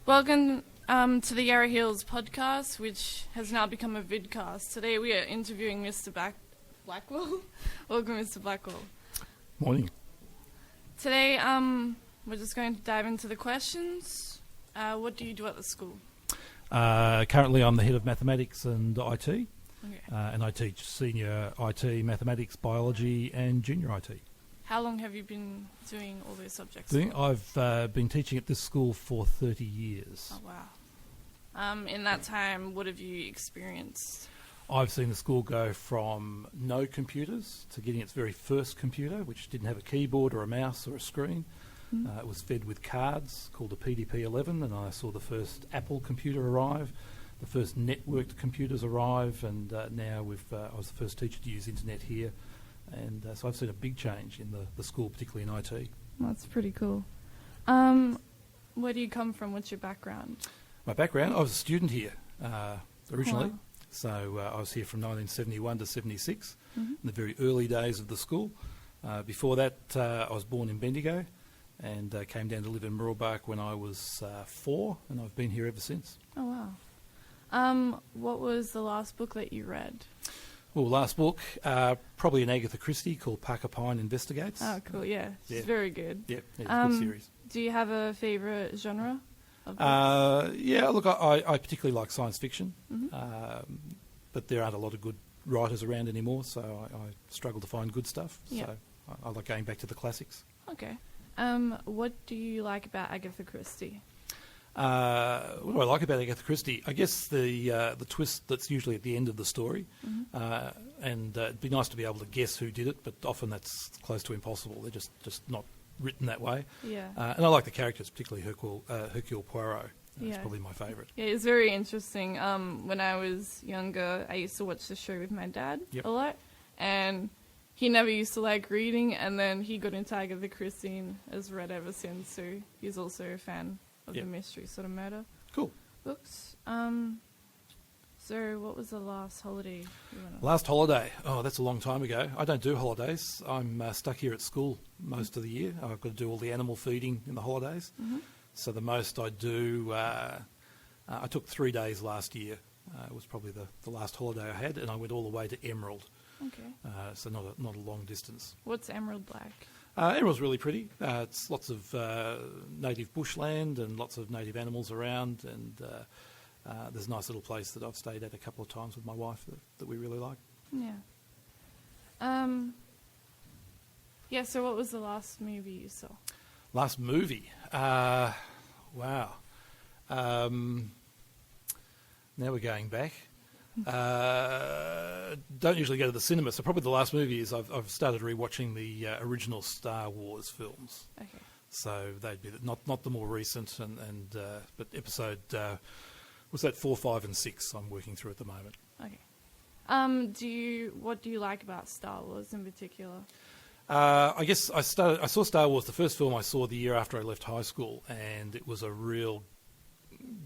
Welcome to the Yarra Hills podcast, which has now become a vidcast. Today we are interviewing Mr. Blackwell. Welcome, Mr. Blackwell. Morning. Today we're just going to dive into the questions. What do you do at the school? Currently I'm the head of mathematics and IT, Okay. and I teach senior IT, mathematics, biology and junior IT. How long have you been doing all those subjects? I've been teaching at this school for 30 years. Oh, wow. In that time, what have you experienced? I've seen the school go from no computers to getting its very first computer, which didn't have a keyboard or a mouse or a screen. It was fed with cards called a PDP-11, and I saw the first Apple computer arrive, the first networked computers arrive, and now I was the first teacher to use internet here. And so I've seen a big change in the school, particularly in IT. That's pretty cool. Where do you come from? What's your background? My background, I was a student here originally. Wow. So I was here from 1971 to 76, Mm-hmm. in the very early days of the school. Before that, I was born in Bendigo and came down to live in Muralbark when I was 4, and I've been here ever since. Oh, wow. What was the last book that you read? Well, last book, probably an Agatha Christie called Parker Pine Investigates. Oh, cool, yeah. She's Yeah. very good. Yeah, it's a good series. Do you have a favourite genre of books? Yeah, look, I particularly like science fiction, Mhm. but there aren't a lot of good writers around anymore, so I struggle to find good stuff. Yeah. So I like going back to the classics. Okay. What do you like about Agatha Christie? What do I like about Agatha Christie? I guess the twist that's usually at the end of the story, and it'd be nice to be able to guess who did it, but often that's close to impossible. They're just not written that way. Yeah. And I like the characters, particularly Hercule Poirot. That's Yeah. probably my favourite. Yeah, it's very interesting. When I was younger, I used to watch the show with my dad Yep. a lot, and he never used to like reading, and then he got into Agatha Christie and has read ever since, so he's also a fan of Yep. the mystery sort of murder Cool. books. So what was the last holiday you went on? Last holiday. Oh, that's a long time ago. I don't do holidays. I'm stuck here at school most of the year. I've got to do all the animal feeding in the holidays. Mhm. So the most I do, I took 3 days last year. It was probably the last holiday I had, and I went all the way to Emerald. Okay. So not a long distance. What's Emerald like? Emerald's really pretty. It's lots of native bushland and lots of native animals around, and there's a nice little place that I've stayed at a couple of times with my wife that we really like. Yeah. Yeah, so what was the last movie you saw? Last movie. Wow. Now we're going back. Don't usually go to the cinema, so probably the last movie is I've started rewatching the original Star Wars films. Okay. So they'd be not the more recent, but episode was that 4, 5, and 6. I'm working through at the moment. Okay. What do you like about Star Wars in particular? I guess I saw Star Wars, the first film I saw the year after I left high school, and it was a real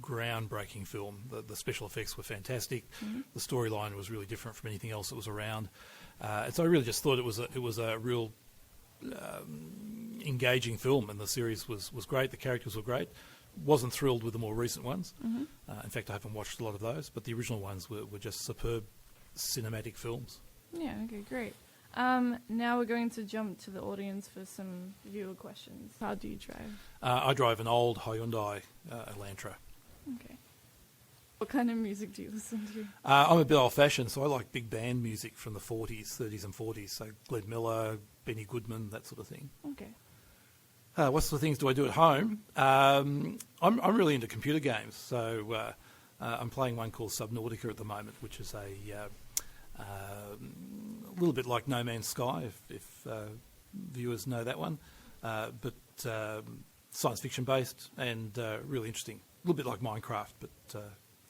groundbreaking film. The special effects were fantastic. Mhm. The storyline was really different from anything else that was around, and so I really just thought it was a real engaging film, and the series was great. The characters were great. Wasn't thrilled with the more recent ones. Mm-hmm. In fact, I haven't watched a lot of those, but the original ones were just superb cinematic films. Yeah, okay, great. Now we're going to jump to the audience for some viewer questions. How do you drive? I drive an old Hyundai Elantra. Okay. What kind of music do you listen to? I'm a bit old-fashioned, so I like big band music from the 30s and 40s, so Glenn Miller, Benny Goodman, that sort of thing. Okay. What sort of things do I do at home? I'm really into computer games, so I'm playing one called Subnautica at the moment, which is a little bit like No Man's Sky, if viewers know that one, but science fiction based and really interesting. A little bit like Minecraft, but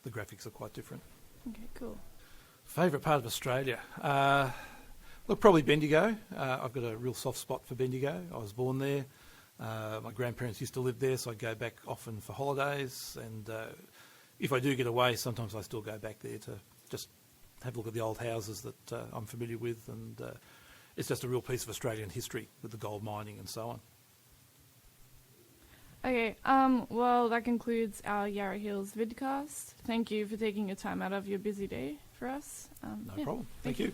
the graphics are quite different. Okay, cool. Favourite part of Australia? Look, probably Bendigo. I've got a real soft spot for Bendigo. I was born there. My grandparents used to live there, so I go back often for holidays. And if I do get away, sometimes I still go back there to just have a look at the old houses that I'm familiar with. And it's just a real piece of Australian history with the gold mining and so Okay, well, that concludes our Yarra Hills vidcast. Thank you for taking your time out of your busy day for us. No problem. Thank you.